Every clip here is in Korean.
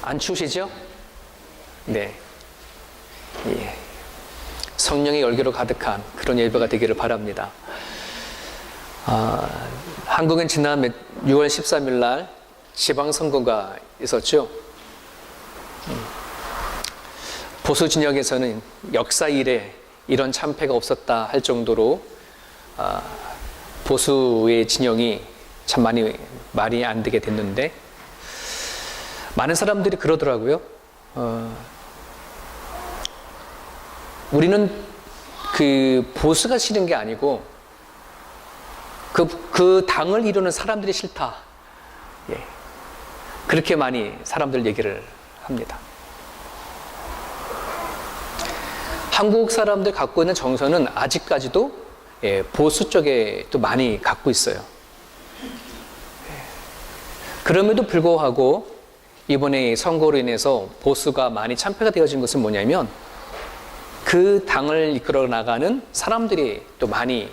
안 추우시죠? 네. 예. 성령의 열기로 가득한 그런 예배가 되기를 바랍니다. 한국은 지난 6월 13일 날 지방선거가 있었죠. 보수 진영에서는 역사 이래 이런 참패가 없었다 할 정도로 보수의 진영이 참 많이 말이 안 되게 됐는데, 많은 사람들이 그러더라고요. 우리는 그 보수가 싫은 게 아니고 그 당을 이루는 사람들이 싫다. 예. 그렇게 많이 사람들 얘기를 합니다. 한국 사람들 갖고 있는 정서는 아직까지도 보수 쪽에 또 많이 갖고 있어요. 그럼에도 불구하고 이번에 선거로 인해서 보수가 많이 참패가 되어진 것은 뭐냐면, 그 당을 이끌어 나가는 사람들이 또 많이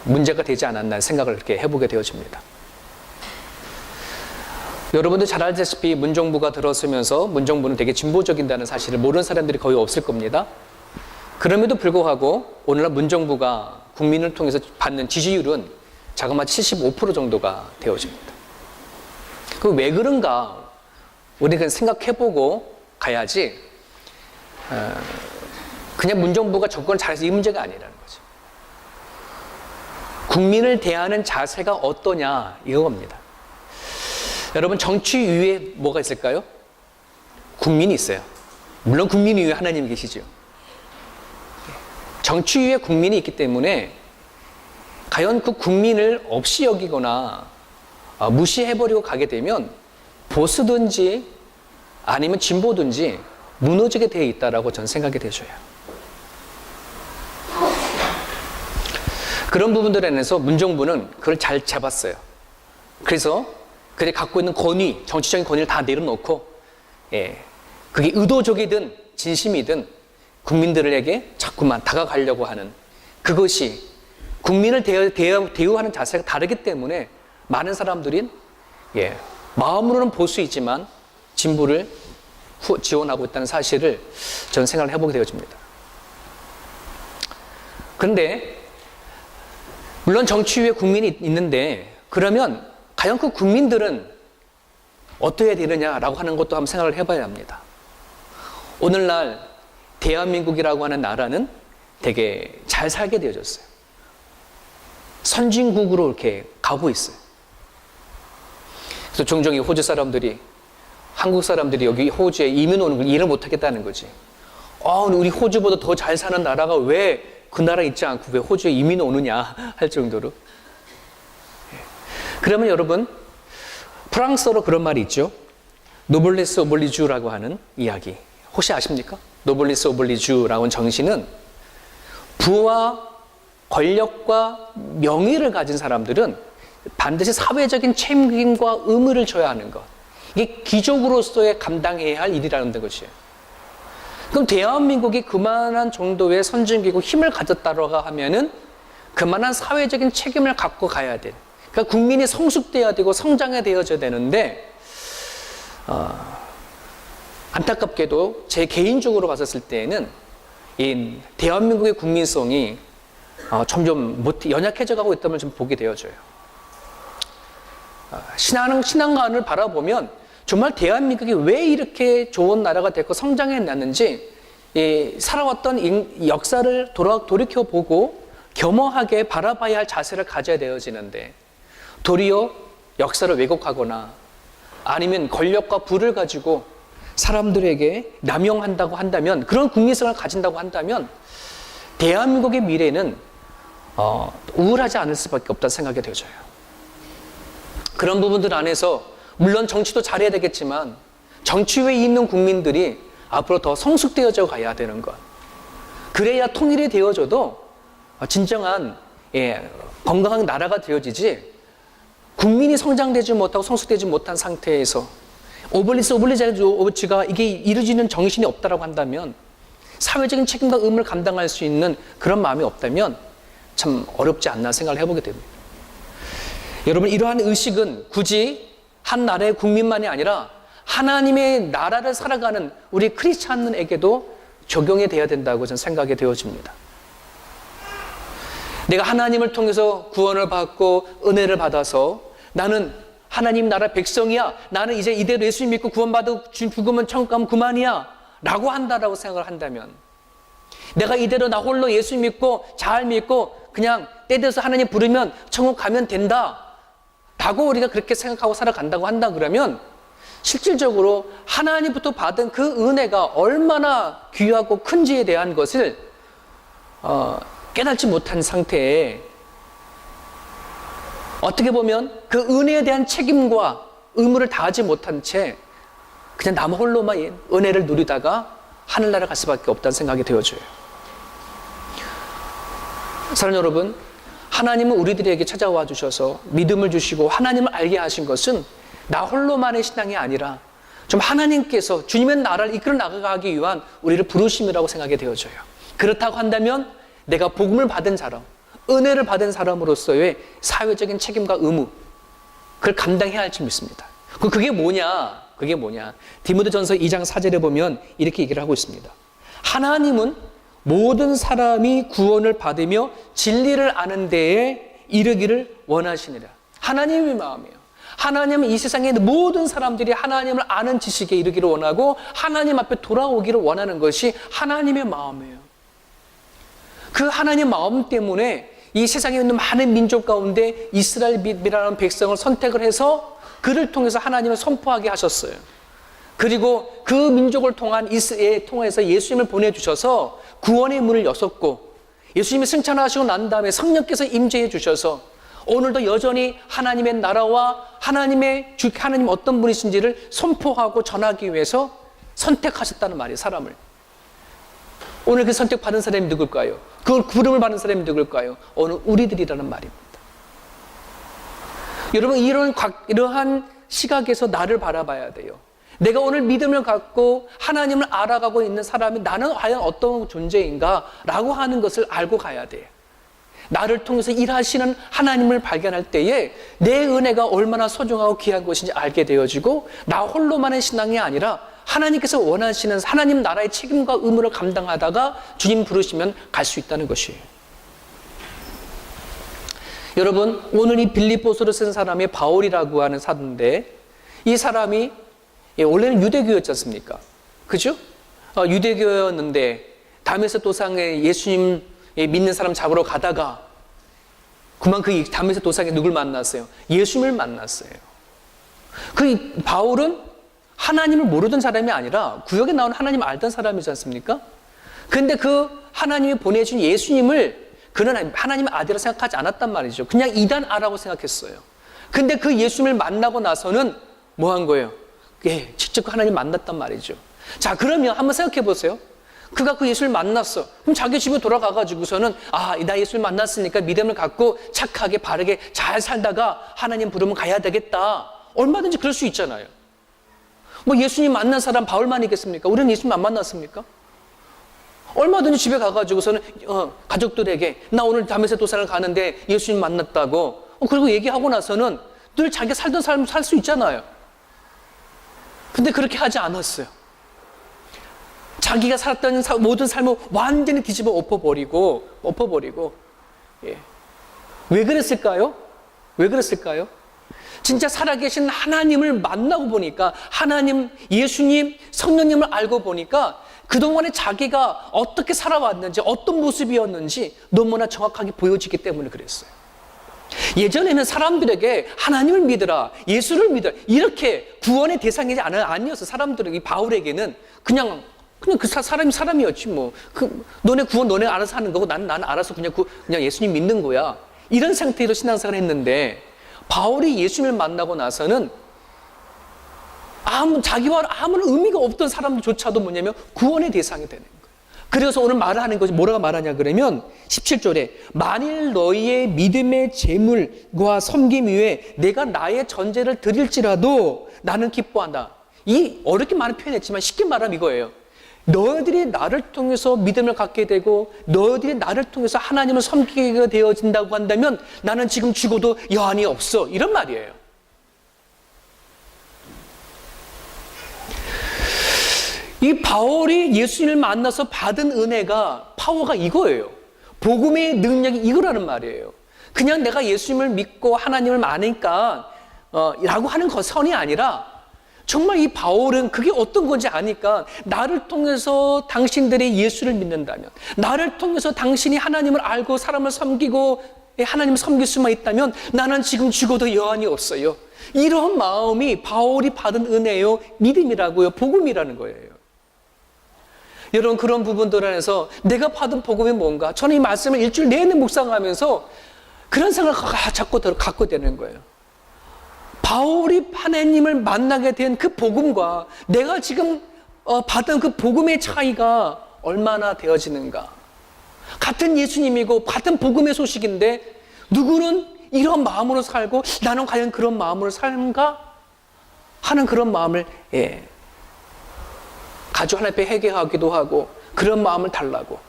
문제가 되지 않았나 생각을 그렇게 해보게 되어집니다. 여러분들 잘 알다시피 문정부가 들어서면서 문정부는 되게 진보적인다는 사실을 모르는 사람들이 거의 없을 겁니다. 그럼에도 불구하고 오늘날 문정부가 국민을 통해서 받는 지지율은 자그마치 75% 정도가 되어집니다. 그럼 왜 그런가 우리가 생각해보고 가야지, 그냥 문정부가 정권을 잘해서 이 문제가 아니라는 거죠. 국민을 대하는 자세가 어떠냐 이겁니다. 여러분, 정치 위에 뭐가 있을까요? 국민이 있어요. 물론 국민 위에 하나님이 계시죠. 정치 위에 국민이 있기 때문에 과연 그 국민을 없이 여기거나 무시해버리고 가게 되면 보수든지 아니면 진보든지 무너지게 되어 있다라고 저는 생각이 되셔요. 그런 부분들에 대해서 문정부는 그걸 잘 잡았어요. 그래서 그들이 갖고 있는 권위, 정치적인 권위를 다 내려놓고, 그게 의도적이든 진심이든 국민들에게 자꾸만 다가가려고 하는, 그것이 국민을 대우하는 자세가 다르기 때문에 많은 사람들이 마음으로는 보수이지만 진보를 지원하고 있다는 사실을 저는 생각을 해보게 되어집니다. 그런데 물론 정치 위에 국민이 있는데, 그러면 과연 그 국민들은 어떻게 되느냐라고 하는 것도 한번 생각을 해봐야 합니다. 오늘날 대한민국이라고 하는 나라는 되게 잘 살게 되어졌어요. 선진국으로 이렇게 가고 있어요. 그래서 종종 이 호주 사람들이, 한국 사람들이 여기 호주에 이민 오는 걸 이해를 못하겠다는 거지. 우리 호주보다 더 잘 사는 나라가 왜 그 나라에 있지 않고 왜 호주에 이민 오느냐 할 정도로. 그러면 여러분, 프랑스어로 그런 말이 있죠. 노블리스 오블리주라고 하는 이야기. 혹시 아십니까? 노블리스 오블리주라고 하는 정신은 부와 권력과 명예를 가진 사람들은 반드시 사회적인 책임과 의무를 져야 하는 것. 이게 귀족으로서의 감당해야 할 일이라는 것이에요. 그럼 대한민국이 그만한 정도의 선진국이고 힘을 가졌다고 하면은 그만한 사회적인 책임을 갖고 가야 돼. 그러니까 국민이 성숙돼야 되고 성장해야 되어져야 되는데, 안타깝게도 제 개인적으로 봤었을 때에는 이 대한민국의 국민성이 점점 연약해져 가고 있다는 좀 보게 되어져요. 신앙관을 바라보면 정말 대한민국이 왜 이렇게 좋은 나라가 됐고 성장해냈는지, 살아왔던 역사를 돌이켜보고 겸허하게 바라봐야 할 자세를 가져야 되어지는데, 도리어 역사를 왜곡하거나 아니면 권력과 부를 가지고 사람들에게 남용한다고 한다면, 그런 국민성을 가진다고 한다면 대한민국의 미래는 우울하지 않을 수밖에 없다는 생각이 되어져요. 그런 부분들 안에서 물론 정치도 잘해야 되겠지만 정치 위에 있는 국민들이 앞으로 더 성숙되어져 가야 되는 것. 그래야 통일이 되어져도 진정한 건강한 나라가 되어지지, 국민이 성장되지 못하고 성숙되지 못한 상태에서 오블리주가 이게 이루어지는 정신이 없다라고 한다면, 사회적인 책임과 의무를 감당할 수 있는 그런 마음이 없다면 참 어렵지 않나 생각을 해보게 됩니다. 여러분, 이러한 의식은 굳이 한 나라의 국민만이 아니라 하나님의 나라를 살아가는 우리 크리스찬에게도 적용이 되어야 된다고 저는 생각이 되어집니다. 내가 하나님을 통해서 구원을 받고 은혜를 받아서 나는 하나님 나라 백성이야. 나는 이제 이대로 예수 믿고 구원받고 죽으면 천국 가면 그만이야. 라고 한다라고 생각을 한다면, 내가 이대로 나 홀로 예수 믿고 잘 믿고 그냥 때 돼서 하나님 부르면 천국 가면 된다 라고 우리가 그렇게 생각하고 살아간다고 한다 그러면, 실질적으로 하나님부터 받은 그 은혜가 얼마나 귀하고 큰지에 대한 것을 깨닫지 못한 상태에, 어떻게 보면 그 은혜에 대한 책임과 의무를 다하지 못한 채 그냥 남 홀로만 은혜를 누리다가 하늘나라 갈 수밖에 없다는 생각이 되어져요. 사랑하는 여러분, 하나님은 우리들에게 찾아와 주셔서 믿음을 주시고 하나님을 알게 하신 것은 나 홀로만의 신앙이 아니라 좀 하나님께서 주님의 나라를 이끌어 나가기 위한 우리를 부르심이라고 생각이 되어져요. 그렇다고 한다면 내가 복음을 받은 사람, 은혜를 받은 사람으로서의 사회적인 책임과 의무, 그걸 감당해야 할지 믿습니다. 그게 뭐냐? 디모데전서 2장 4절에 보면 이렇게 얘기를 하고 있습니다. 하나님은 모든 사람이 구원을 받으며 진리를 아는 데에 이르기를 원하시니라. 하나님의 마음이에요. 하나님은 이 세상에 있는 모든 사람들이 하나님을 아는 지식에 이르기를 원하고 하나님 앞에 돌아오기를 원하는 것이 하나님의 마음이에요. 그 하나님의 마음 때문에 이 세상에 있는 많은 민족 가운데 이스라엘이라는 백성을 선택을 해서 그를 통해서 하나님을 선포하게 하셨어요. 그리고 그 민족을 통해서 예수님을 보내주셔서 구원의 문을 여셨고, 예수님이 승천하시고 난 다음에 성령께서 임재해 주셔서 오늘도 여전히 하나님의 나라와 하나님 어떤 분이신지를 선포하고 전하기 위해서 선택하셨다는 말이에요, 사람을. 오늘 그 선택받은 사람이 누굴까요? 그 부름을 받은 사람이 누굴까요? 오늘 우리들이라는 말입니다. 여러분, 이러한 시각에서 나를 바라봐야 돼요. 내가 오늘 믿음을 갖고 하나님을 알아가고 있는 사람이 나는 과연 어떤 존재인가? 라고 하는 것을 알고 가야 돼요. 나를 통해서 일하시는 하나님을 발견할 때에 내 은혜가 얼마나 소중하고 귀한 것인지 알게 되어지고, 나 홀로만의 신앙이 아니라 하나님께서 원하시는 하나님 나라의 책임과 의무를 감당하다가 주님 부르시면 갈 수 있다는 것이에요. 여러분, 오늘 이 빌립보서를 쓴 사람이 바울이라고 하는 사도인데, 이 사람이 원래는 유대교였지 않습니까? 그죠? 유대교였는데 다메섹 도상에 예수님 믿는 사람 잡으러 가다가 그만 그 다메섹 도상에 누굴 만났어요? 예수님을 만났어요. 그 바울은 하나님을 모르던 사람이 아니라 구역에 나온 하나님 알던 사람이지 않습니까? 근데 그 하나님이 보내준 예수님을 그는 하나님의 아들이라 생각하지 않았단 말이죠. 그냥 이단아라고 생각했어요. 근데 그 예수님을 만나고 나서는 뭐 한 거예요? 직접 하나님 만났단 말이죠. 자, 그러면 한번 생각해 보세요. 그가 그 예수를 만났어. 그럼 자기 집에 돌아가가지고서는 나 예수를 만났으니까 믿음을 갖고 착하게 바르게 잘 살다가 하나님 부르면 가야 되겠다. 얼마든지 그럴 수 있잖아요. 뭐 예수님 만난 사람 바울만이겠습니까? 우리는 예수님 안 만났습니까? 얼마든지 집에 가가지고서는 가족들에게 나 오늘 다메섹 도상을 가는데 예수님 만났다고 그리고 얘기하고 나서는 늘 자기가 살던 삶을 살 수 있잖아요. 근데 그렇게 하지 않았어요. 자기가 살았던 모든 삶을 완전히 뒤집어 엎어버리고 왜 그랬을까요? 진짜 살아계신 하나님을 만나고 보니까, 하나님, 예수님, 성령님을 알고 보니까 그동안에 자기가 어떻게 살아왔는지, 어떤 모습이었는지 너무나 정확하게 보여지기 때문에 그랬어요. 예전에는 사람들에게 하나님을 믿으라, 예수를 믿으라, 이렇게 구원의 대상이 아니었어. 사람들에게, 바울에게는 그냥 그 사람이 사람이었지 뭐. 너네 구원 너네 알아서 하는 거고 나는 알아서 그냥 예수님 믿는 거야. 이런 상태로 신앙생활을 했는데, 바울이 예수님을 만나고 나서는 자기와 아무런 의미가 없던 사람들조차도 뭐냐면 구원의 대상이 되는 거예요. 그래서 오늘 말하는 것이 뭐라고 말하냐 그러면 17절에 만일 너희의 믿음의 재물과 섬김 위에 내가 나의 전제를 드릴지라도 나는 기뻐한다. 이 어렵게 말은 표현했지만 쉽게 말하면 이거예요. 너희들이 나를 통해서 믿음을 갖게 되고 너희들이 나를 통해서 하나님을 섬기게 되어진다고 한다면 나는 지금 죽어도 여한이 없어. 이런 말이에요. 이 바울이 예수님을 만나서 받은 은혜가, 파워가 이거예요. 복음의 능력이 이거라는 말이에요. 그냥 내가 예수님을 믿고 하나님을 아니까 라고 하는 선이 아니라, 정말 이 바울은 그게 어떤 건지 아니까, 나를 통해서 당신들이 예수를 믿는다면, 나를 통해서 당신이 하나님을 알고 사람을 섬기고 하나님을 섬길 수만 있다면 나는 지금 죽어도 여한이 없어요. 이런 마음이 바울이 받은 은혜요, 믿음이라고요, 복음이라는 거예요. 여러분, 그런 부분들 안에서 내가 받은 복음이 뭔가, 저는 이 말씀을 일주일 내내 묵상하면서 그런 생각을 자꾸 갖고 되는 거예요. 바울이 하나님을 만나게 된 그 복음과 내가 지금 받은 그 복음의 차이가 얼마나 되어지는가. 같은 예수님이고 같은 복음의 소식인데 누구는 이런 마음으로 살고 나는 과연 그런 마음으로 살는가 하는 그런 마음을 가지고 하나님 앞에 회개하기도 하고, 그런 마음을 달라고,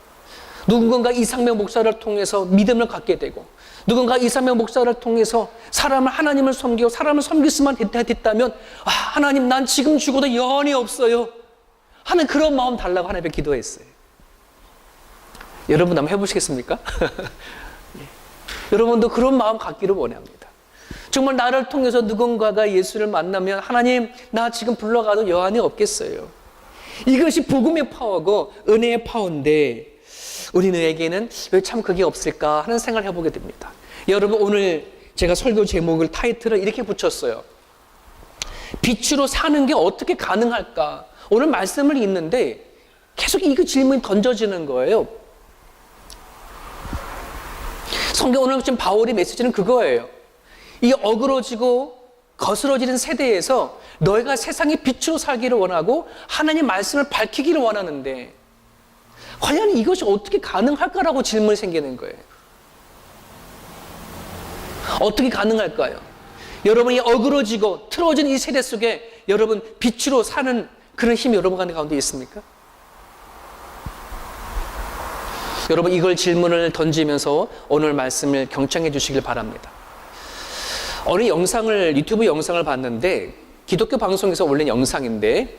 누군가 이상명 목사를 통해서 믿음을 갖게 되고, 누군가 이상명 목사를 통해서 사람을, 하나님을 섬기고 사람을 섬길 수만 됐다면, 아, 하나님, 난 지금 죽어도 여한이 없어요 하는 그런 마음 달라고 하나님께 기도했어요. 여러분 한번 해보시겠습니까? 여러분도 그런 마음 갖기를 원합니다. 정말 나를 통해서 누군가가 예수를 만나면, 하나님, 나 지금 불러가도 여한이 없겠어요. 이것이 복음의 파워고 은혜의 파워인데, 우리에게는 왜 참 그게 없을까 하는 생각을 해보게 됩니다. 여러분, 오늘 제가 설교 제목을, 타이틀을 이렇게 붙였어요. 빛으로 사는 게 어떻게 가능할까? 오늘 말씀을 읽는데 계속 이 질문이 던져지는 거예요. 성경 오늘 지금 바울의 메시지는 그거예요. 이 어그러지고 거스러지는 세대에서 너희가 세상의 빛으로 살기를 원하고 하나님의 말씀을 밝히기를 원하는데, 과연 이것이 어떻게 가능할까라고 질문이 생기는 거예요. 어떻게 가능할까요? 여러분이 어그러지고 틀어진 이 세대 속에 여러분 빛으로 사는 그런 힘이 여러분 가운데 있습니까? 여러분, 이걸 질문을 던지면서 오늘 말씀을 경청해 주시길 바랍니다. 어느 유튜브 영상을 봤는데, 기독교 방송에서 올린 영상인데,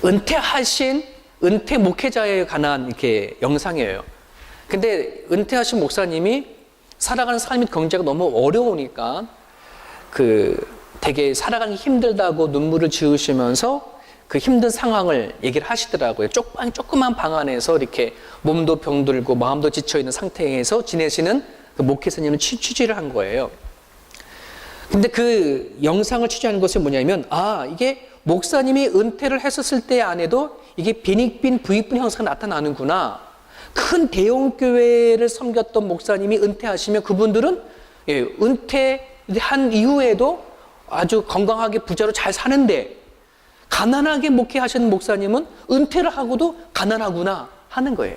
은퇴 목회자에 관한 이렇게 영상이에요. 근데 은퇴하신 목사님이 살아가는 삶이 경제가 너무 어려우니까 되게 살아가기 힘들다고 눈물을 지으시면서 그 힘든 상황을 얘기를 하시더라고요. 조그만 방 안에서 이렇게 몸도 병들고 마음도 지쳐있는 상태에서 지내시는 그 목회자님은 취재를 한 거예요. 근데 그 영상을 취재하는 것은 뭐냐면, 이게 목사님이 은퇴를 했었을 때 안에도 이게 빈익빈 부익빈 형상이 나타나는구나. 큰 대형 교회를 섬겼던 목사님이 은퇴하시면 그분들은 은퇴한 이후에도 아주 건강하게 부자로 잘 사는데, 가난하게 목회하시는 목사님은 은퇴를 하고도 가난하구나 하는 거예요.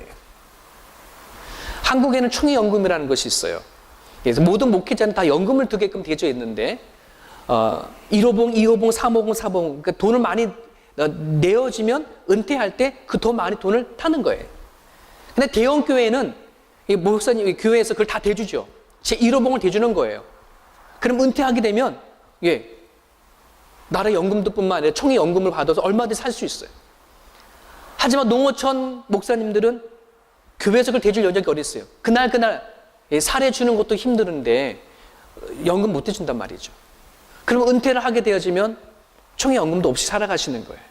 한국에는 총회연금이라는 것이 있어요. 그래서 모든 목회자는 다 연금을 두게끔 되어 있는데, 1호봉, 2호봉, 3호봉, 4호봉, 그러니까 돈을 많이 내어지면 은퇴할 때 그 더 많이 돈을 타는 거예요. 근데 대형 교회는 목사님 교회에서 그걸 다 대주죠. 제 1호봉을 대주는 거예요. 그럼 은퇴하게 되면 나라 연금뿐만 아니라 총회 연금을 받아서 얼마든지 살 수 있어요. 하지만 농어촌 목사님들은 교회에서 그걸 대줄 여력이 어디 있어요? 그날 사례 주는 것도 힘드는데 연금 못 대준단 말이죠. 그럼 은퇴를 하게 되어지면 총회 연금도 없이 살아가시는 거예요.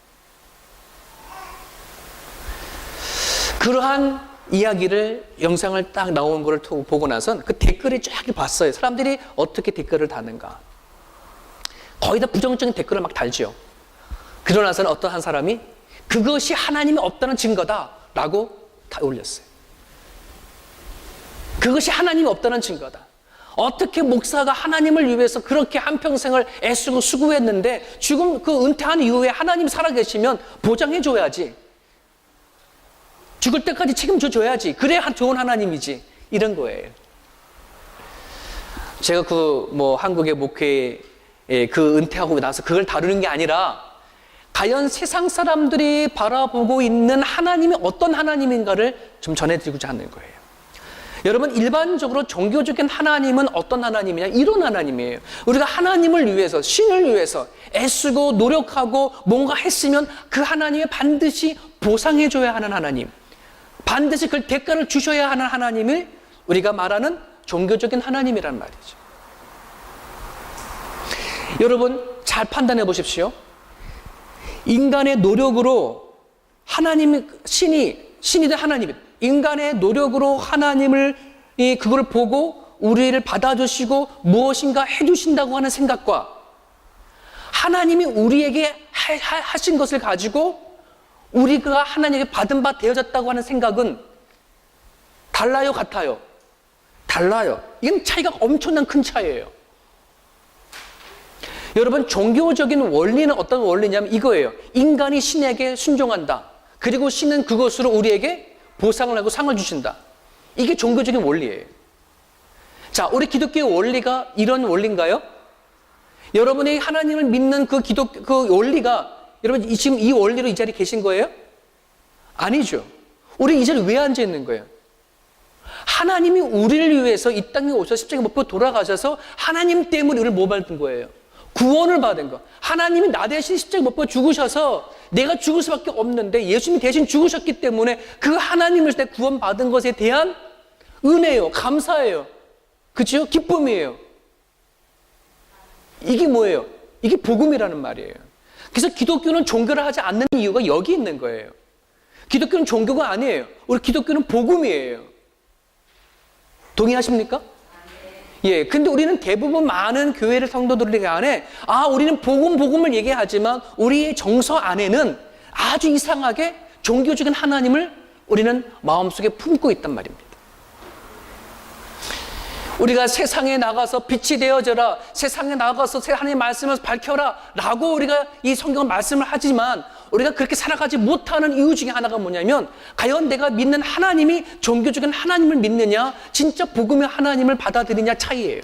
그러한 이야기를, 영상을 딱 나온 걸 보고 나선 그 댓글을 쫙 봤어요. 사람들이 어떻게 댓글을 다는가. 거의 다 부정적인 댓글을 막 달죠. 그러고 나서는 어떤 한 사람이 그것이 하나님이 없다는 증거다 라고 다 올렸어요. 그것이 하나님이 없다는 증거다. 어떻게 목사가 하나님을 위해서 그렇게 한평생을 애쓰고 수고했는데 지금 그 은퇴한 이후에 하나님 살아계시면 보장해줘야지. 죽을 때까지 책임져줘야지. 그래야 좋은 하나님이지. 이런 거예요. 제가 한국의 목회에 그 은퇴하고 나서 그걸 다루는 게 아니라, 과연 세상 사람들이 바라보고 있는 하나님이 어떤 하나님인가를 좀 전해드리고자 하는 거예요. 여러분, 일반적으로 종교적인 하나님은 어떤 하나님이냐? 이런 하나님이에요. 우리가 하나님을 위해서, 신을 위해서 애쓰고 노력하고 뭔가 했으면 그 하나님이 반드시 보상해줘야 하는 하나님, 반드시 그 대가를 주셔야 하는 하나님을 우리가 말하는 종교적인 하나님이란 말이죠. 여러분, 잘 판단해 보십시오. 인간의 노력으로 하나님, 신이든 하나님이 인간의 노력으로 하나님을 그걸 보고 우리를 받아주시고 무엇인가 해주신다고 하는 생각과 하나님이 우리에게 하신 것을 가지고 우리가 하나님에게 받은 바 되어졌다고 하는 생각은 달라요, 같아요? 달라요. 이건 차이가 엄청난 큰 차이예요. 여러분, 종교적인 원리는 어떤 원리냐면 이거예요. 인간이 신에게 순종한다. 그리고 신은 그것으로 우리에게 보상을 하고 상을 주신다. 이게 종교적인 원리예요. 자, 우리 기독교의 원리가 이런 원리인가요? 여러분이 하나님을 믿는 그 원리가, 여러분 지금 이 원리로 이 자리에 계신 거예요? 아니죠. 우리 이 자리에 왜 앉아 있는 거예요? 하나님이 우리를 위해서 이 땅에 오셔서 십자가에 못 박혀 돌아가셔서 하나님 때문에 우리를 뭐 받은 거예요? 구원을 받은 거. 하나님이 나 대신 십자가에 못 박혀 죽으셔서 내가 죽을 수밖에 없는데 예수님이 대신 죽으셨기 때문에 그 하나님을 때 구원받은 것에 대한 은혜요, 감사예요. 그렇죠? 기쁨이에요. 이게 뭐예요? 이게 복음이라는 말이에요. 그래서 기독교는 종교를 하지 않는 이유가 여기 있는 거예요. 기독교는 종교가 아니에요. 우리 기독교는 복음이에요. 동의하십니까? 예, 근데 우리는 대부분 많은 교회를 성도들 안에 우리는 복음을 얘기하지만 우리의 정서 안에는 아주 이상하게 종교적인 하나님을 우리는 마음속에 품고 있단 말입니다. 우리가 세상에 나가서 빛이 되어져라, 세상에 나가서 하나님의 말씀을 밝혀라 라고 우리가 이 성경 말씀을 하지만 우리가 그렇게 살아가지 못하는 이유 중에 하나가 뭐냐면 과연 내가 믿는 하나님이 종교적인 하나님을 믿느냐, 진짜 복음의 하나님을 받아들이냐 차이예요.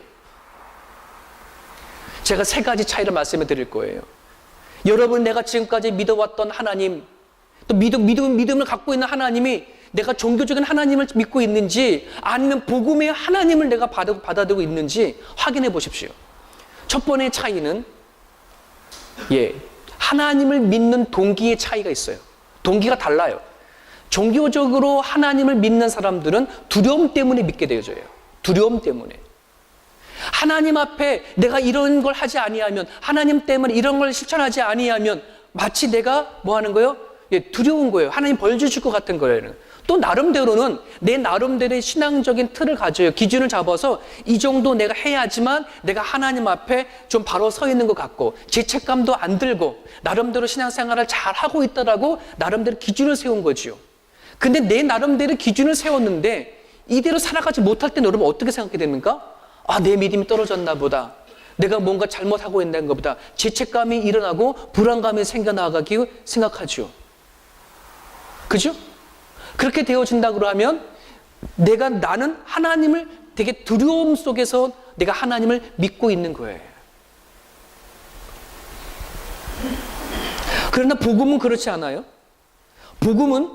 제가 세 가지 차이를 말씀해 드릴 거예요. 여러분, 내가 지금까지 믿어왔던 하나님, 또 믿음을 갖고 있는 하나님이 내가 종교적인 하나님을 믿고 있는지 아니면 복음의 하나님을 내가 받아들이고 있는지 확인해 보십시오. 첫 번째 차이는 하나님을 믿는 동기의 차이가 있어요. 동기가 달라요. 종교적으로 하나님을 믿는 사람들은 두려움 때문에 믿게 되어져요. 두려움 때문에. 하나님 앞에 내가 이런 걸 하지 아니하면, 하나님 때문에 이런 걸 실천하지 아니하면 마치 내가 뭐 하는 거예요? 두려운 거예요. 하나님 벌 주실 것 같은 거예요. 또 나름대로는 내 나름대로의 신앙적인 틀을 가져요. 기준을 잡아서 이 정도 내가 해야지만 내가 하나님 앞에 좀 바로 서 있는 것 같고 죄책감도 안 들고 나름대로 신앙생활을 잘 하고 있다라고 나름대로 기준을 세운 거지요. 근데 내 나름대로 기준을 세웠는데 이대로 살아가지 못할 때 여러분 어떻게 생각하게 됩니까? 내 믿음이 떨어졌나 보다. 내가 뭔가 잘못하고 있는 것보다 죄책감이 일어나고 불안감이 생겨나가기 생각하죠. 그죠? 그렇게 되어진다고 하면 나는 하나님을 되게 두려움 속에서 내가 하나님을 믿고 있는 거예요. 그러나 복음은 그렇지 않아요. 복음은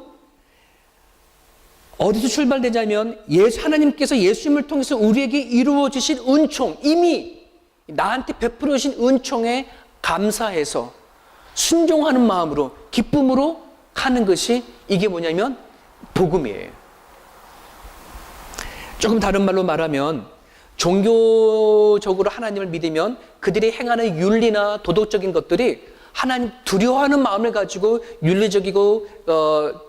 어디서 출발되냐면 하나님께서 예수님을 통해서 우리에게 이루어 주신 은총, 이미 나한테 베풀어 주신 은총에 감사해서 순종하는 마음으로 기쁨으로 하는 것이 이게 뭐냐면 복음이에요. 조금 다른 말로 말하면 종교적으로 하나님을 믿으면 그들이 행하는 윤리나 도덕적인 것들이 하나님 두려워하는 마음을 가지고 윤리적이고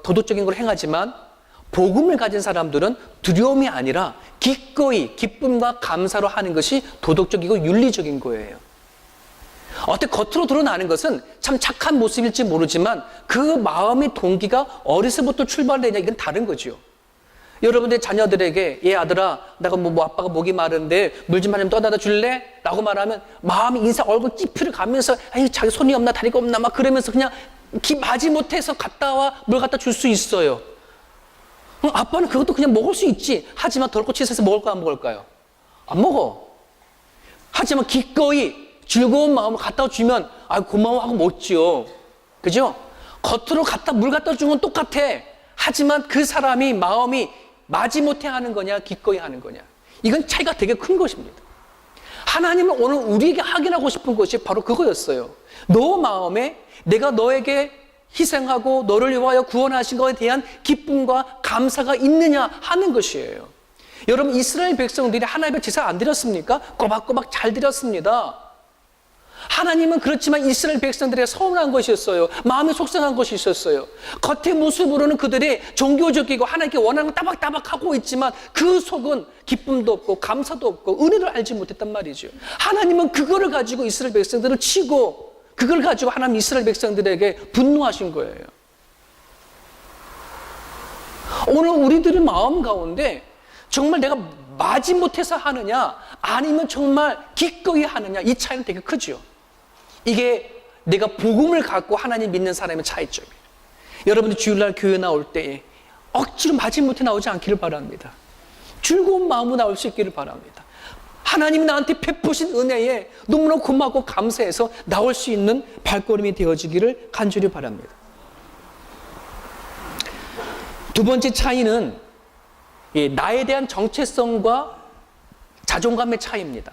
도덕적인 걸 행하지만 복음을 가진 사람들은 두려움이 아니라 기꺼이 기쁨과 감사로 하는 것이 도덕적이고 윤리적인 거예요. 어때 겉으로 드러나는 것은 참 착한 모습일지 모르지만 그 마음의 동기가 어려서부터 출발되냐 이건 다른 거죠. 여러분들 자녀들에게 아들아 내가 뭐 아빠가 목이 마른데 물 좀 하나 떠다가 줄래? 라고 말하면 마음이 인상 얼굴 찌푸려 가면서 자기 손이 없나 다리가 없나 막 그러면서 그냥 마지 못해서 갔다 와 물 갖다 줄 수 있어요. 아빠는 그것도 그냥 먹을 수 있지. 하지만 덜고 치서서 먹을까 안 먹을까요? 안 먹어. 하지만 기꺼이 즐거운 마음을 갖다 주면 고마워하고 먹지요. 그죠? 겉으로 물 갖다 주면 똑같아. 하지만 그 사람이 마음이 마지못해 하는 거냐, 기꺼이 하는 거냐. 이건 차이가 되게 큰 것입니다. 하나님은 오늘 우리에게 확인하고 싶은 것이 바로 그거였어요. 너 마음에 내가 너에게 희생하고 너를 위하여 구원하신 것에 대한 기쁨과 감사가 있느냐 하는 것이에요. 여러분, 이스라엘 백성들이 하나님의 제사 안 드렸습니까? 꼬박꼬박 잘 드렸습니다. 하나님은 그렇지만 이스라엘 백성들에게 서운한 것이었어요. 마음이 속상한 것이 있었어요. 겉의 모습으로는 그들이 종교적이고 하나님께 원하는 걸 따박따박 하고 있지만 그 속은 기쁨도 없고 감사도 없고 은혜를 알지 못했단 말이죠. 하나님은 그거를 가지고 이스라엘 백성들을 치고 그걸 가지고 하나님 이스라엘 백성들에게 분노하신 거예요. 오늘 우리들의 마음 가운데 정말 내가 마지못해서 하느냐 아니면 정말 기꺼이 하느냐, 이 차이는 되게 크죠. 이게 내가 복음을 갖고 하나님 믿는 사람의 차이점이에요. 여러분들 주일날 교회 나올 때 억지로 마지못해 나오지 않기를 바랍니다. 즐거운 마음으로 나올 수 있기를 바랍니다. 하나님이 나한테 베푸신 은혜에 너무나 고맙고 감사해서 나올 수 있는 발걸음이 되어지기를 간절히 바랍니다. 두 번째 차이는 나에 대한 정체성과 자존감의 차이입니다.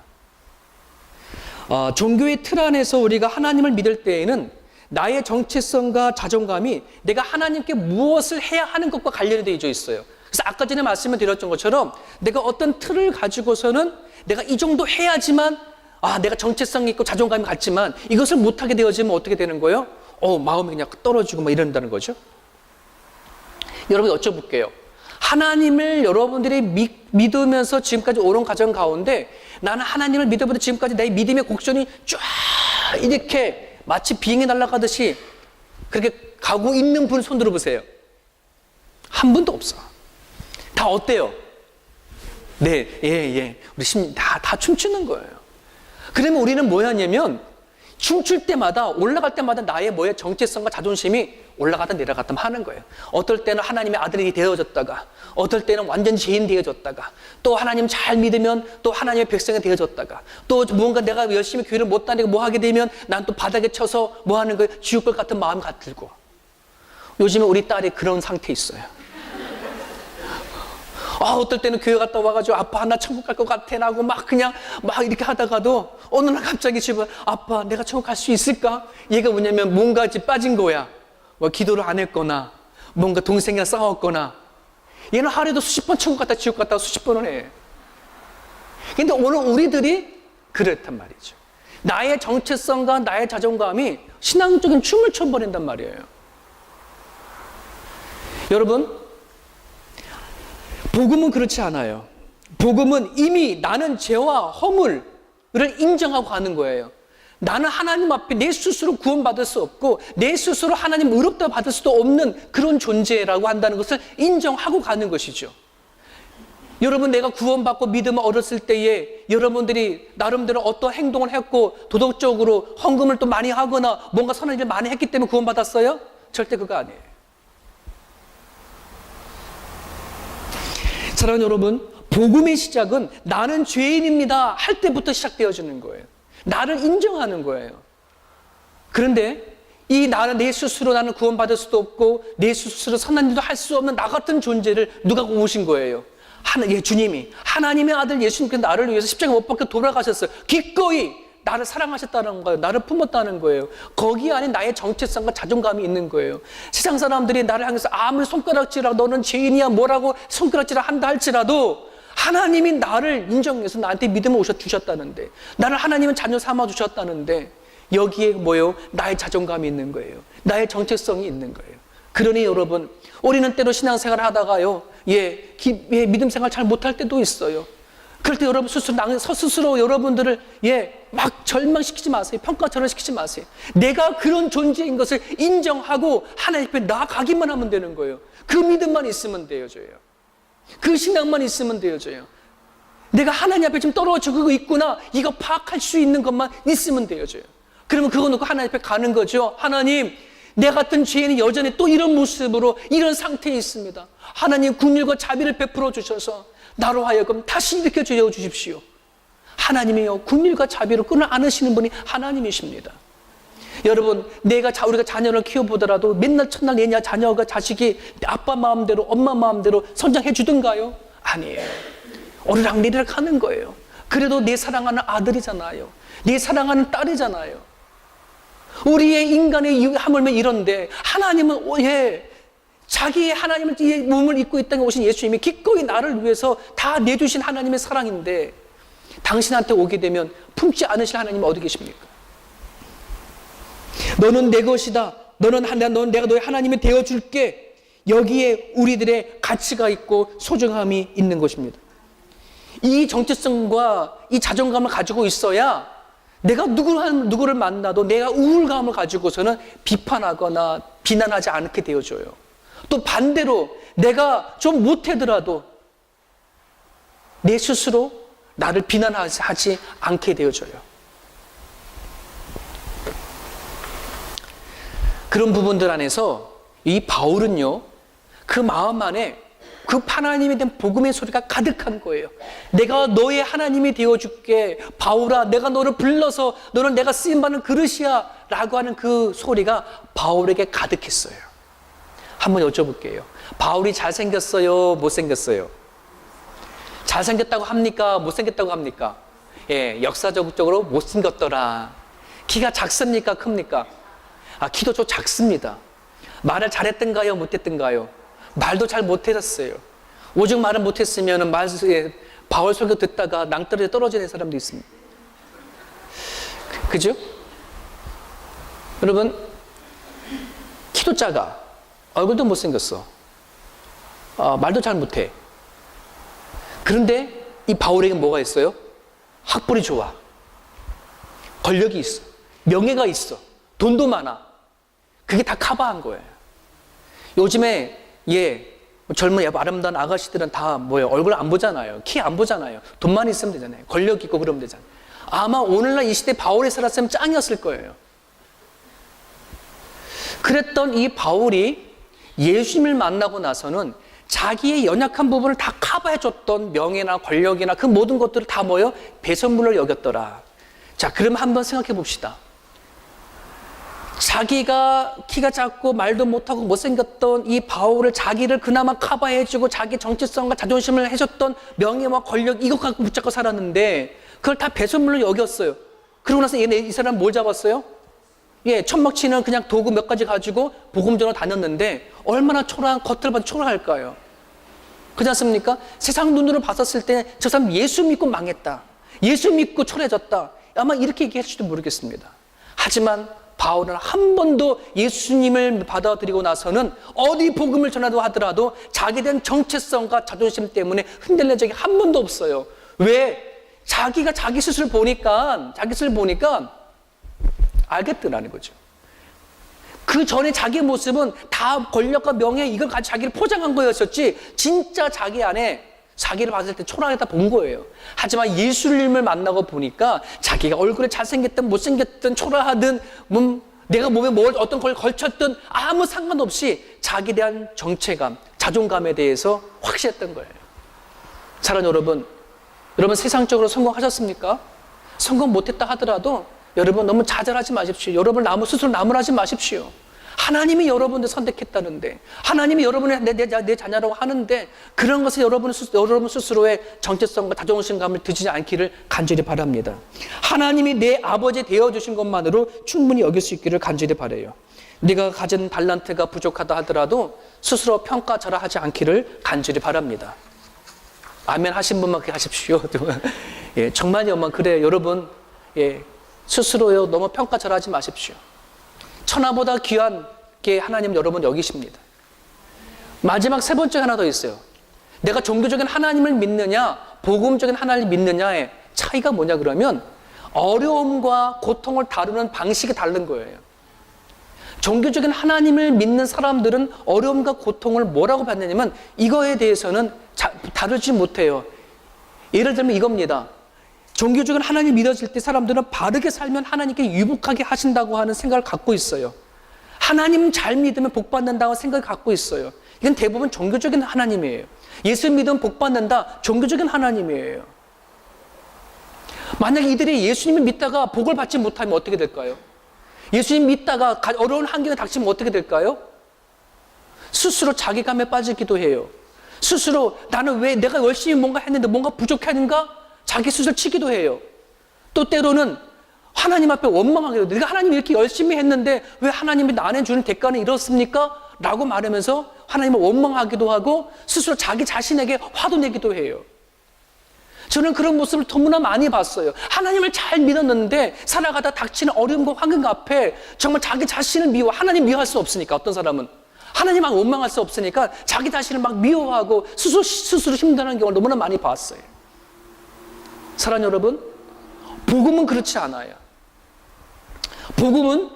종교의 틀 안에서 우리가 하나님을 믿을 때에는 나의 정체성과 자존감이 내가 하나님께 무엇을 해야 하는 것과 관련이 되어 있어요. 그래서 아까 전에 말씀을 드렸던 것처럼 내가 어떤 틀을 가지고서는 내가 이 정도 해야지만 내가 정체성이 있고 자존감이 갖지만 이것을 못하게 되어지면 어떻게 되는 거예요? 마음이 그냥 떨어지고 막 이런다는 거죠. 여러분 여쭤볼게요. 하나님을 여러분들이 믿으면서 지금까지 오른 과정 가운데 나는 하나님을 믿어보다 지금까지 내 믿음의 곡선이 쫙 이렇게 마치 비행이 날아가듯이 그렇게 가고 있는 분 손 들어보세요. 한 분도 없어. 다 어때요? 네, 예. 우리 심리 다 춤추는 거예요. 그러면 우리는 뭐였냐면 춤출 때마다 올라갈 때마다 나의 정체성과 자존심이 올라가다 내려갔다 하는 거예요. 어떨 때는 하나님의 아들이 되어졌다가 어떨 때는 완전 죄인 되어졌다가 또 하나님 잘 믿으면 또 하나님의 백성이 되어졌다가 또 무언가 내가 열심히 교회를 못 다니고 뭐 하게 되면 난 또 바닥에 쳐서 뭐 하는 거예요? 지옥 것 같은 마음 들고. 요즘에 우리 딸이 그런 상태에 있어요. 어떨 때는 교회 갔다 와가지고 아빠 나 천국 갈 것 같아 나고 막 이렇게 하다가도 어느 날 갑자기 집에 아빠 내가 천국 갈 수 있을까? 얘가 뭐냐면 뭔가 빠진 거야. 기도를 안 했거나 뭔가 동생이랑 싸웠거나 얘는 하루에도 수십 번 천국 갔다 지옥 갔다 수십 번을 해. 근데 오늘 우리들이 그렇단 말이죠. 나의 정체성과 나의 자존감이 신앙적인 춤을 춰버린단 말이에요. 여러분, 복음은 그렇지 않아요. 복음은 이미 나는 죄와 허물을 인정하고 가는 거예요. 나는 하나님 앞에 내 스스로 구원받을 수 없고 내 스스로 하나님 의롭다 받을 수도 없는 그런 존재라고 한다는 것을 인정하고 가는 것이죠. 여러분, 내가 구원받고 믿음을 얻었을 때에 여러분들이 나름대로 어떤 행동을 했고 도덕적으로 헌금을 또 많이 하거나 뭔가 선한 일을 많이 했기 때문에 구원받았어요? 절대 그거 아니에요. 사랑하는 여러분, 복음의 시작은 나는 죄인입니다 할 때부터 시작되어지는 거예요. 나를 인정하는 거예요. 그런데 이 나는 내 스스로 나는 구원받을 수도 없고 내 스스로 선한 일도 할 수 없는 나 같은 존재를 누가 오신 거예요? 주님이 하나님의 아들 예수님께서 나를 위해서 십자가 못 박혀 돌아가셨어요. 기꺼이 나를 사랑하셨다는 거예요. 나를 품었다는 거예요. 거기 안에 나의 정체성과 자존감이 있는 거예요. 세상 사람들이 나를 향해서 아무리 손가락질하고 너는 죄인이야 뭐라고 손가락질을 한다 할지라도 하나님이 나를 인정해서 나한테 믿음을 주셨다는데 나를 하나님은 자녀 삼아 주셨다는데 여기에 나의 자존감이 있는 거예요. 나의 정체성이 있는 거예요. 그러니 여러분, 우리는 때로 신앙생활을 하다가요, 믿음 생활 잘 못할 때도 있어요. 그럴 때 여러분 스스로 여러분들을 막 절망시키지 마세요. 평가절하시키지 마세요. 내가 그런 존재인 것을 인정하고 하나님 앞에 나아가기만 하면 되는 거예요. 그 믿음만 있으면 되어져요. 그 신앙만 있으면 되어져요. 내가 하나님 앞에 지금 떨어지고 있구나 이거 파악할 수 있는 것만 있으면 되어져요. 그러면 그거 놓고 하나님 앞에 가는 거죠. 하나님, 내 같은 죄인이 여전히 또 이런 모습으로 이런 상태에 있습니다. 하나님 긍휼과 자비를 베풀어 주셔서 나로 하여금 다시 일으켜 주십시오. 하나님이요, 긍휼과 자비로 끈을 안으시는 분이 하나님이십니다. 여러분, 우리가 자녀를 키워보더라도 맨날 첫날 내 자녀가 자식이 아빠 마음대로, 엄마 마음대로 성장해 주든가요? 아니에요. 오르락내리락 하는 거예요. 그래도 내 사랑하는 아들이잖아요. 내 사랑하는 딸이잖아요. 우리의 인간의 하물며 이런데, 하나님은 자기의 하나님을 몸을 입고 이 땅에 오신 예수님이 기꺼이 나를 위해서 다 내주신 하나님의 사랑인데, 당신한테 오게 되면 품지 않으실 하나님은 어디 계십니까? 너는 내 것이다. 너는 내가 너의 하나님이 되어줄게. 여기에 우리들의 가치가 있고 소중함이 있는 것입니다. 이 정체성과 이 자존감을 가지고 있어야 내가 누구를 만나도 내가 우울감을 가지고서는 비판하거나 비난하지 않게 되어줘요. 또 반대로 내가 좀 못하더라도 내 스스로 나를 비난하지 않게 되어줘요. 그런 부분들 안에서 이 바울은요, 그 마음 안에 그 하나님에 대한 복음의 소리가 가득한 거예요. 내가 너의 하나님이 되어줄게. 바울아, 내가 너를 불러서 너는 내가 쓰임받는 그릇이야 라고 하는 그 소리가 바울에게 가득했어요. 한번 여쭤볼게요. 바울이 잘생겼어요? 못생겼어요? 잘생겼다고 합니까? 못생겼다고 합니까? 역사적으로 못생겼더라. 키가 작습니까? 큽니까? 키도 좀 작습니다. 말을 잘했던가요? 못했던가요? 말도 잘 못했어요. 오직 말을 못했으면 바울 설교 듣다가 낭떠러지에 떨어지는 사람도 있습니다. 그죠? 여러분, 키도 작아. 얼굴도 못생겼어. 말도 잘 못해. 그런데 이 바울에게 뭐가 있어요? 학벌이 좋아. 권력이 있어. 명예가 있어. 돈도 많아. 그게 다 커버한 거예요. 요즘에 젊은 아름다운 아가씨들은 다 얼굴 안 보잖아요. 키 안 보잖아요. 돈만 있으면 되잖아요. 권력 있고 그러면 되잖아요. 아마 오늘날 이 시대에 바울이 살았으면 짱이었을 거예요. 그랬던 이 바울이 예수님을 만나고 나서는 자기의 연약한 부분을 다 커버해줬던 명예나 권력이나 그 모든 것들을 다 배설물로 여겼더라. 자, 그럼 한번 생각해 봅시다. 자기가 키가 작고 말도 못하고 못생겼던 이 바울을 자기를 그나마 커버해주고 자기 정체성과 자존심을 해줬던 명예와 권력 이것 갖고 붙잡고 살았는데 그걸 다 배설물로 여겼어요. 그러고 나서 이 사람 뭘 잡았어요? 천막치는 그냥 도구 몇 가지 가지고 복음 전으로 다녔는데 얼마나 겉을 봐도 초라할까요? 그렇지 않습니까? 세상 눈으로 봤었을 때 저 사람 예수 믿고 망했다. 예수 믿고 초라해졌다. 아마 이렇게 얘기할지도 모르겠습니다. 하지만 바울은 한 번도 예수님을 받아들이고 나서는 어디 복음을 전하도 하더라도 자기에 대한 정체성과 자존심 때문에 흔들린 적이 한 번도 없어요. 왜? 자기가 자기 스스로 보니까 알겠더라는 거죠. 그 전에 자기의 모습은 다 권력과 명예 이걸 가지고 자기를 포장한 거였었지 진짜 자기 안에 자기를 봤을 때 초라하다 본 거예요. 하지만 예수님을 만나고 보니까 자기가 얼굴에 잘생겼든 못생겼든 초라하든 내가 몸에 어떤 걸 걸쳤든 아무 상관없이 자기에 대한 정체감, 자존감에 대해서 확실했던 거예요. 사랑하는 여러분 세상적으로 성공하셨습니까? 성공 못했다 하더라도 여러분 너무 좌절하지 마십시오. 여러분 스스로 나무라지 마십시오. 하나님이 여러분을 선택했다는데 하나님이 여러분을 내 자녀라고 하는데 그런 것을 여러분 스스로의 정체성과 자존심감을 드지 않기를 간절히 바랍니다. 하나님이 내 아버지 되어주신 것만으로 충분히 여길 수 있기를 간절히 바라요. 네가 가진 달란트가 부족하다 하더라도 스스로 평가절하하지 않기를 간절히 바랍니다. 아멘 하신 분만 그렇게 하십시오. 정말요, 그래요. 여러분 스스로요 너무 평가절하지 마십시오. 천하보다 귀한 게 하나님 여러분 여기십니다. 마지막 세 번째 하나 더 있어요. 내가 종교적인 하나님을 믿느냐 복음적인 하나님을 믿느냐의 차이가 뭐냐 그러면 어려움과 고통을 다루는 방식이 다른 거예요. 종교적인 하나님을 믿는 사람들은 어려움과 고통을 뭐라고 받느냐면 이거에 대해서는 다루지 못해요. 예를 들면 이겁니다. 종교적인 하나님 믿어질 때 사람들은 바르게 살면 하나님께 유복하게 하신다고 하는 생각을 갖고 있어요. 하나님 잘 믿으면 복 받는다고 생각을 갖고 있어요. 이건 대부분 종교적인 하나님이에요. 예수 믿으면 복 받는다. 종교적인 하나님이에요. 만약에 이들이 예수님을 믿다가 복을 받지 못하면 어떻게 될까요? 예수님 믿다가 어려운 환경에 닥치면 어떻게 될까요? 스스로 자괴감에 빠지기도 해요. 스스로 나는 왜 내가 열심히 뭔가 했는데 뭔가 부족했는가? 자기 스스로 치기도 해요. 또 때로는 하나님 앞에 원망하기도 해요. 내가 하나님 이렇게 열심히 했는데 왜 하나님이 나한테 주는 대가는 이렇습니까? 라고 말하면서 하나님을 원망하기도 하고 스스로 자기 자신에게 화도 내기도 해요. 저는 그런 모습을 너무나 많이 봤어요. 하나님을 잘 믿었는데 살아가다 닥치는 어려움과 환경 앞에 정말 자기 자신을 미워, 하나님 미워할 수 없으니까 어떤 사람은 하나님만 원망할 수 없으니까 자기 자신을 막 미워하고 스스로 힘들어하는 경우를 너무나 많이 봤어요. 사랑하는 여러분, 복음은 그렇지 않아요. 복음은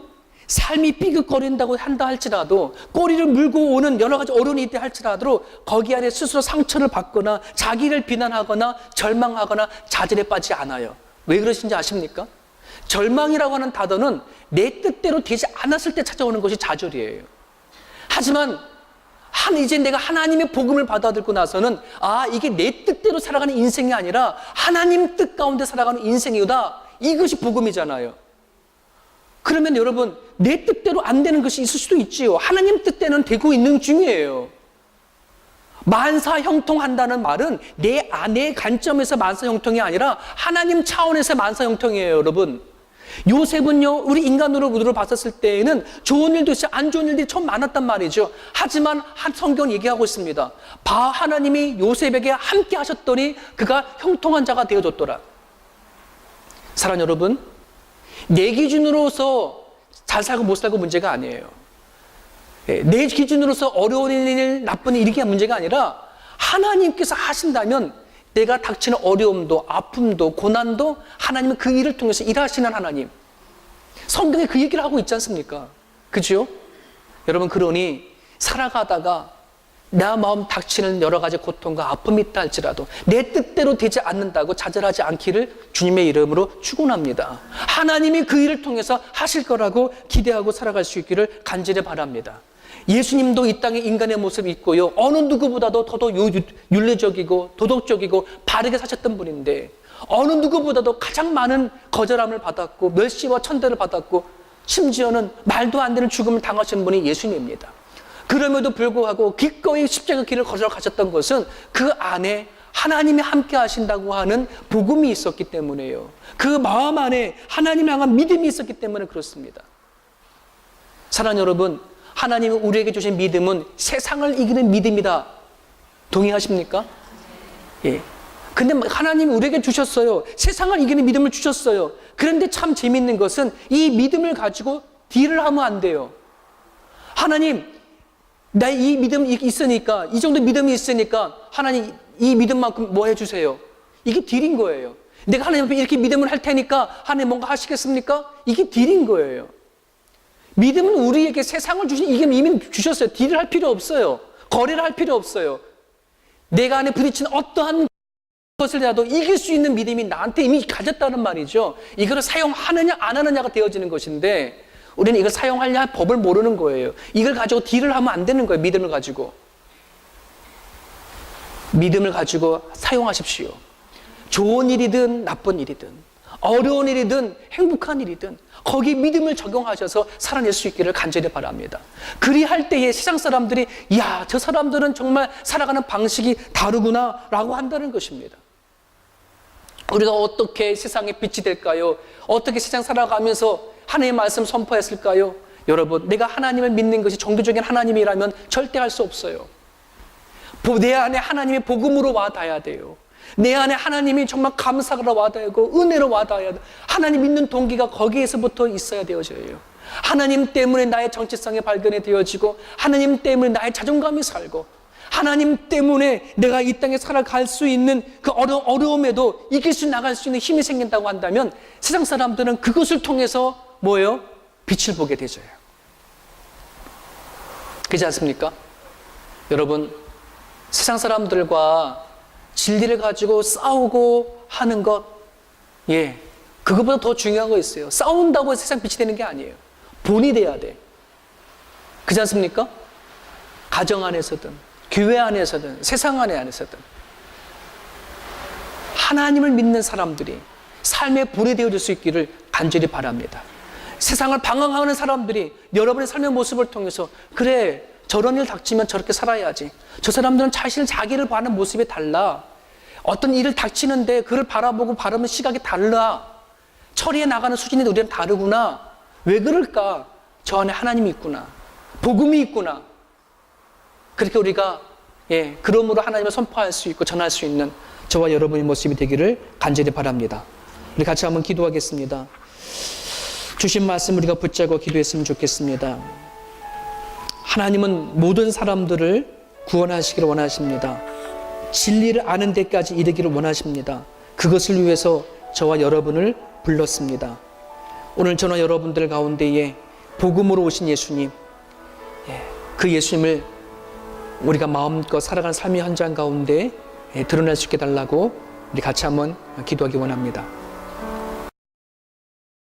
삶이 삐걱거린다고 한다 할지라도 꼬리를 물고 오는 여러 가지 어려움이 있다 할지라도 거기 안에 스스로 상처를 받거나 자기를 비난하거나 절망하거나 좌절에 빠지지 않아요. 왜 그러신지 아십니까? 절망이라고 하는 단어는 내 뜻대로 되지 않았을 때 찾아오는 것이 좌절이에요. 하지만 이제 내가 하나님의 복음을 받아들고 나서는 이게 내 뜻대로 살아가는 인생이 아니라 하나님 뜻 가운데 살아가는 인생이다. 이것이 복음이잖아요. 그러면 여러분, 내 뜻대로 안 되는 것이 있을 수도 있지요. 하나님 뜻대로는 되고 있는 중이에요. 만사형통한다는 말은 내 관점에서 만사형통이 아니라 하나님 차원에서 만사형통이에요, 여러분. 요셉은요, 우리 인간으로 봤었을 때에는 좋은 일도 있어요. 안 좋은 일들이 참 많았단 말이죠. 하지만 성경은 얘기하고 있습니다. 하나님이 요셉에게 함께 하셨더니 그가 형통한 자가 되어졌더라. 사랑하는 여러분, 내 기준으로서 잘 살고 못 살고 문제가 아니에요. 내 기준으로서 어려운 일, 나쁜 일, 이게 문제가 아니라 하나님께서 하신다면 내가 닥치는 어려움도 아픔도 고난도 하나님은 그 일을 통해서 일하시는 하나님. 성경에 그 얘기를 하고 있지 않습니까? 그죠? 여러분, 그러니 살아가다가 내 마음 닥치는 여러 가지 고통과 아픔이 있다 할지라도 내 뜻대로 되지 않는다고 좌절하지 않기를 주님의 이름으로 축원합니다. 하나님이 그 일을 통해서 하실 거라고 기대하고 살아갈 수 있기를 간절히 바랍니다. 예수님도 이 땅에 인간의 모습이 있고요, 어느 누구보다도 더더 윤리적이고 도덕적이고 바르게 사셨던 분인데 어느 누구보다도 가장 많은 거절함을 받았고 멸시와 천대를 받았고 심지어는 말도 안 되는 죽음을 당하신 분이 예수님입니다. 그럼에도 불구하고 기꺼이 십자가 길을 걸어가셨던 것은 그 안에 하나님이 함께 하신다고 하는 복음이 있었기 때문에요. 그 마음 안에 하나님 향한 믿음이 있었기 때문에 그렇습니다. 사랑하는 여러분, 하나님이 우리에게 주신 믿음은 세상을 이기는 믿음이다. 동의하십니까? 예. 근데 하나님이 우리에게 주셨어요. 세상을 이기는 믿음을 주셨어요. 그런데 참 재밌는 것은 이 믿음을 가지고 딜을 하면 안 돼요. 하나님, 나 이 믿음이 있으니까, 이 정도 믿음이 있으니까 하나님 이 믿음만큼 뭐 해주세요. 이게 딜인 거예요. 내가 하나님 앞에 이렇게 믿음을 할 테니까 하나님 뭔가 하시겠습니까? 이게 딜인 거예요. 믿음은 우리에게 세상을 주신, 이게 이미 주셨어요. 딜을 할 필요 없어요. 거래를 할 필요 없어요. 내가 안에 부딪히는 어떠한 것을라도 이길 수 있는 믿음이 나한테 이미 가졌다는 말이죠. 이거를 사용하느냐 안 하느냐가 되어지는 것인데 우리는 이걸 사용하려 법을 모르는 거예요. 이걸 가지고 딜을 하면 안 되는 거예요. 믿음을 가지고. 믿음을 가지고 사용하십시오. 좋은 일이든 나쁜 일이든 어려운 일이든 행복한 일이든 거기에 믿음을 적용하셔서 살아낼 수 있기를 간절히 바랍니다. 그리할 때에 세상 사람들이 야, 저 사람들은 정말 살아가는 방식이 다르구나 라고 한다는 것입니다. 우리가 어떻게 세상의 빛이 될까요? 어떻게 세상 살아가면서 하나님의 말씀 선포했을까요? 여러분, 내가 하나님을 믿는 것이 종교적인 하나님이라면 절대 할 수 없어요. 내 안에 하나님의 복음으로 와닿아야 돼요. 내 안에 하나님이 정말 감사로 와닿고 은혜로 와닿아야 돼요. 하나님 믿는 동기가 거기에서부터 있어야 되어져요. 하나님 때문에 나의 정체성이 발견이 되어지고 하나님 때문에 나의 자존감이 살고 하나님 때문에 내가 이 땅에 살아갈 수 있는 그 어려움에도 이길 수 나갈 수 있는 힘이 생긴다고 한다면 세상 사람들은 그것을 통해서 뭐예요? 빛을 보게 되져요. 그렇지 않습니까? 여러분, 세상 사람들과 진리를 가지고 싸우고 하는 것, 예, 그것보다 더 중요한 거 있어요. 싸운다고 세상 빛이 되는 게 아니에요. 본이 돼야 돼. 그렇지 않습니까? 가정 안에서든 교회 안에서든 세상 안에서든 하나님을 믿는 사람들이 삶의 본이 되어질 수 있기를 간절히 바랍니다. 세상을 방황하는 사람들이 여러분의 삶의 모습을 통해서 그래, 저런 일 닥치면 저렇게 살아야지. 저 사람들은 자기를 봐는 모습이 달라. 어떤 일을 닥치는데 그를 바라보고 바라보는 시각이 달라. 처리해 나가는 수준이 우리는 다르구나. 왜 그럴까? 저 안에 하나님이 있구나. 복음이 있구나. 그렇게 우리가 그러므로 하나님을 선포할 수 있고 전할 수 있는 저와 여러분의 모습이 되기를 간절히 바랍니다. 우리 같이 한번 기도하겠습니다. 주신 말씀 우리가 붙잡고 기도했으면 좋겠습니다. 하나님은 모든 사람들을 구원하시기를 원하십니다. 진리를 아는 데까지 이르기를 원하십니다. 그것을 위해서 저와 여러분을 불렀습니다. 오늘 저와 여러분들 가운데에 복음으로 오신 예수님, 그 예수님을 우리가 마음껏 살아가는 삶의 현장 가운데 드러낼 수 있게 달라고 우리 같이 한번 기도하기 원합니다.